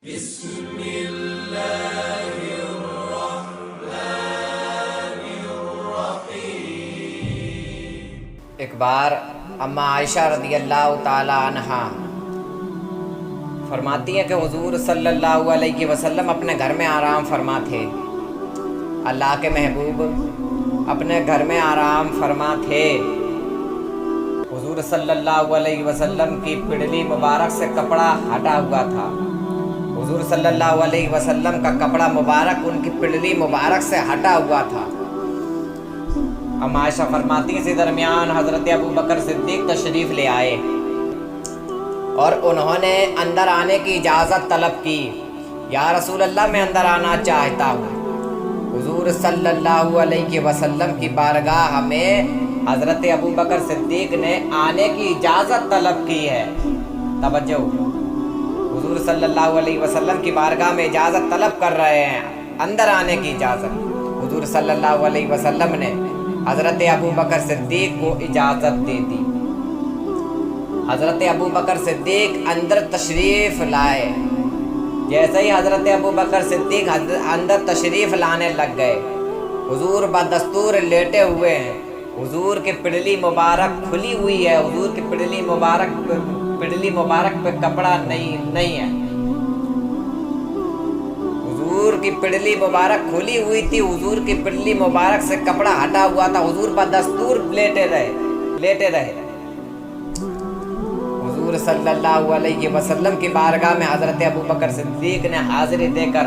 بسم اللہ الرحمن الرحیم۔ ایک بار اما عائشہ رضی اللہ تعالی عنہا فرماتی ہیں کہ حضور صلی اللہ علیہ وسلم اپنے گھر میں آرام فرما تھے۔ اللہ کے محبوب اپنے گھر میں آرام فرما تھے۔ حضور صلی اللہ علیہ وسلم کی پڑلی مبارک سے کپڑا ہٹا ہوا تھا۔ حضور صلی اللہ علیہ وسلم کا کپڑا مبارک ان کی پڑلی مبارک سے ہٹا ہوا تھا۔ اما عائشہ فرماتی ہیں اسی درمیان حضرت ابو بکر صدیق تشریف لے آئے اور انہوں نے اندر آنے کی اجازت طلب کی۔ یا رسول اللہ میں اندر آنا چاہتا ہوں۔ حضور صلی اللہ علیہ وسلم کی بارگاہ میں حضرت ابو بکر صدیق نے آنے کی اجازت طلب کی ہے۔ توجہ، حضور صلی اللہ علیہ وسلم کی بارگاہ میں اجازت طلب کر رہے ہیں، اندر آنے کی اجازت۔ حضور صلی اللہ علیہ وسلم نے حضرت ابو بکر صدیق کو اجازت دے دی۔ حضرت ابو بکر صدیق اندر تشریف لائے۔ جیسے ہی حضرت ابو بکر صدیق اندر تشریف لانے لگ گئے، حضور بدستور لیٹے ہوئے ہیں۔ حضور کی پڑلی مبارک کھلی ہوئی ہے۔ حضور کی پڑلی مبارک پہ کپڑا نہیں ہے۔ حضور کی پڑلی مبارک کھلی ہوئی تھی۔ حضور کی پڑلی مبارک سے کپڑا ہٹا ہوا تھا۔ حضور بدستور لیٹے رہے۔ حضور صلی اللہ علیہ وسلم کی بارگاہ میں حضرت ابو بکر صدیق نے حاضری دے کر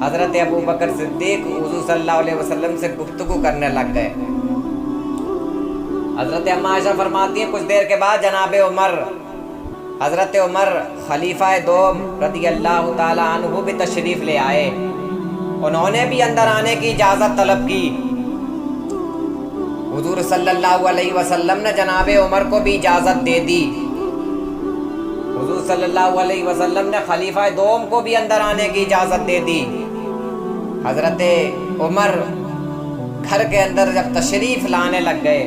حضرت ابو بکر صدیق حضور صلی اللہ علیہ وسلم سے گفتگو کرنے لگ گئے۔ حضرت اما عائشہ فرماتی ہیں کچھ دیر کے بعد جناب عمر، حضرت عمر خلیفہ دوم رضی اللہ تعالی عنہ بھی تشریف لے آئے۔ انہوں نے بھی اندر آنے کی اجازت طلب کی۔ حضور صلی اللہ علیہ وسلم نے جناب عمر کو بھی اجازت دے دی۔ حضور صلی اللہ علیہ وسلم نے خلیفہ دوم کو بھی اندر آنے کی اجازت دے دی۔ حضرت عمر گھر کے اندر جب تشریف لانے لگ گئے،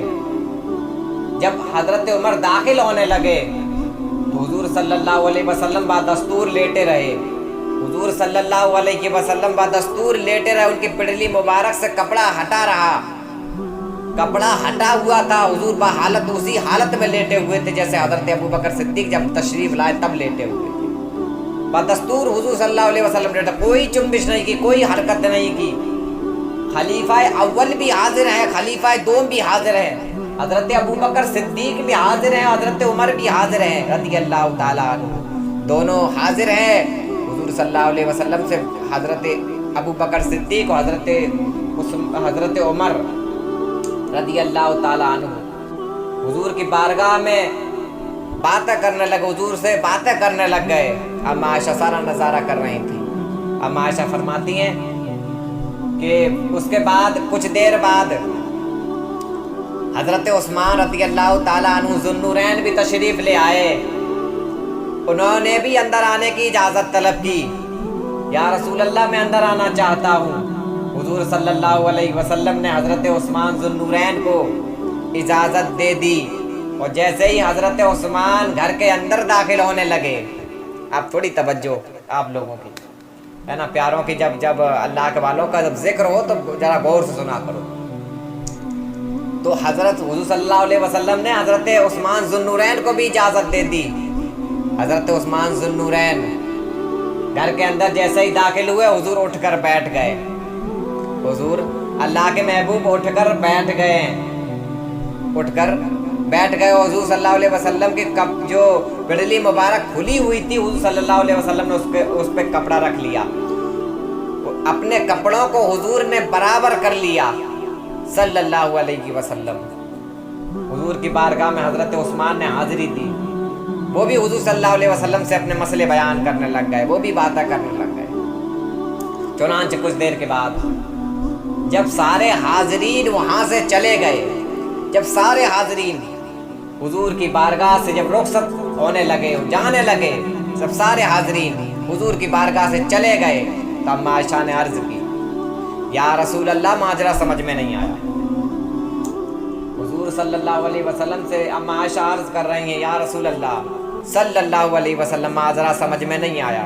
جب حضرت عمر داخل ہونے لگے تو حضور صلی اللہ علیہ وسلم بدستور لیٹے رہے۔ حضور صلی اللہ علیہ وسلم بدستور لیٹے رہے۔ ان کی پڑلی مبارک سے کپڑا ہٹا رہا۔ کپڑا ہٹا ہوا تھا۔ حضور اسی حالت میں لیٹے ہوئے تھے جیسے حضرت ابو بکر صدیق جب تشریف لائے تب لیٹے ہوئے تھے۔ بدستور حضور صلی اللہ علیہ وسلم لیٹے، کوئی چنبش نہیں کی، کوئی حرکت نہیں کی۔ خلیفہ اول بھی حاضر ہے، خلیفہ دوم بھی حاضر ہے، حضرت ابو بکر صدیق بھی حاضر ہیں، حضرت عمر بھی حاضر ہیں رضی اللہ تعالیٰ عنہ، دونوں حاضر ہیں۔ حضور صلی اللہ علیہ وسلم سے حضرت ابو بکر صدیق اور حضرت عمر رضی اللہ تعالیٰ عنہ حضور کی بارگاہ میں باتیں کرنے لگے، حضور سے باتیں کرنے لگ گئے۔ اما عائشہ سارا نظارہ کر رہی تھی۔ اما عائشہ فرماتی ہیں کہ اس کے بعد کچھ دیر بعد حضرت عثمان رضی اللہ تعالیٰ عنہ ذوالنورین بھی تشریف لے آئے۔ انہوں نے بھی اندر آنے کی اجازت طلب کی۔ یا رسول اللہ میں اندر آنا چاہتا ہوں۔ حضور صلی اللہ علیہ وسلم نے حضرت عثمان ذوالنورین کو اجازت دے دی، اور جیسے ہی حضرت عثمان گھر کے اندر داخل ہونے لگے، اب تھوڑی توجہ آپ لوگوں کی ہے نا، پیاروں کی، جب اللہ کے والوں کا جب ذکر ہو تو ذرا غور سے سنا کرو۔ تو حضرت حضور صلی اللہ علیہ وسلم نے حضرت عثمان ذوالنورین کو بھی اجازت دے دی۔ حضرت عثمان ذوالنورین گھر کے اندر جیسے ہی داخل ہوئے، حضور اٹھ کر بیٹھ گئے۔ حضور اللہ کے محبوب اٹھ کر بیٹھ گئے۔ حضور صلی اللہ علیہ وسلم کی جو پڑلی مبارک کھلی ہوئی تھی، حضور صلی اللہ علیہ وسلم نے اس پہ کپڑا رکھ لیا۔ اپنے کپڑوں کو حضور نے برابر کر لیا صلی اللہ علیہ وسلم۔ حضور کی بارگاہ میں حضرت عثمان نے حاضری دی۔ وہ بھی حضور صلی اللہ علیہ وسلم سے اپنے مسئلے بیان کرنے لگ گئے، وہ بھی باتیں کرنے لگ گئے۔ چنانچہ کچھ دیر کے بعد جب سارے حاضرین وہاں سے چلے گئے، جب سارے حاضرین حضور کی بارگاہ سے جب رخصت ہونے لگے، جانے لگے، جب سارے حاضرین حضور کی بارگاہ سے چلے گئے تو اما عائشہ نے عرض کی، یا رسول اللہ ماجرا سمجھ میں نہیں آیا۔ حضور صلی اللہ علیہ وسلم سے اما عائشہ عرض کر رہی ہیں، یا رسول اللہ صلی اللہ علیہ وسلم ماجرا سمجھ میں نہیں آیا۔